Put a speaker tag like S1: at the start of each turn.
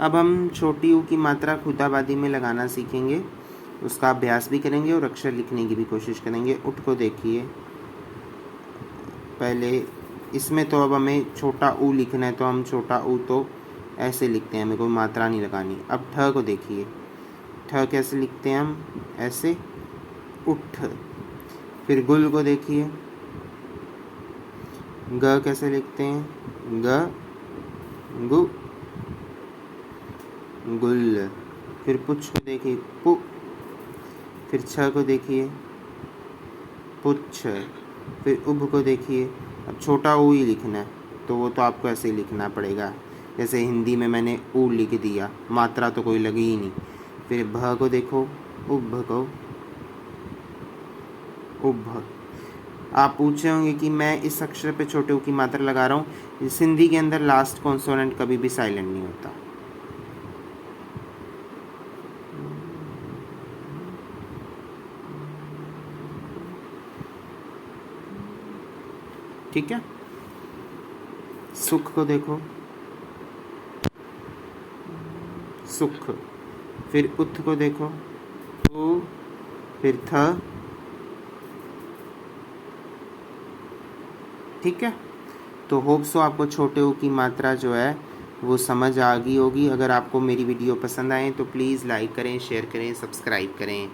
S1: अब हम छोटी ऊ की मात्रा खुदाबादी में लगाना सीखेंगे, उसका अभ्यास भी करेंगे और अक्षर लिखने की भी कोशिश करेंगे। उठ को देखिए, पहले इसमें तो अब हमें छोटा ऊ लिखना है, तो हम छोटा ऊ तो ऐसे लिखते हैं, हमें कोई मात्रा नहीं लगानी। अब ठ को देखिए, ठ कैसे लिखते हैं हम, ऐसे, उठ। फिर गुल को देखिए, ग कैसे लिखते हैं, ग, गु, गुल। फिर पुच्छ को देखिए, पु। फिर छ को देखिए, पुच्छ। फिर उभ को देखिए, अब छोटा ऊ ही लिखना है, तो वो तो आपको ऐसे ही लिखना पड़ेगा, जैसे हिंदी में मैंने ऊ लिख दिया, मात्रा तो कोई लगी ही नहीं। फिर भ को देखो, उभ को, उभ। आप पूछे होंगे कि मैं इस अक्षर पे छोटे ऊ की मात्रा लगा रहा हूँ, सिंधी के अंदर लास्ट कॉन्सोनेंट कभी भी साइलेंट नहीं होता। ठीक है। सुख को देखो, सुख। फिर उथ को देखो, उ। फिर थ। ठीक है। तो होप सो आपको छोटे ऊ की मात्रा जो है वो समझ आ गई होगी। अगर आपको मेरी वीडियो पसंद आए तो प्लीज़ लाइक करें, शेयर करें, सब्सक्राइब करें।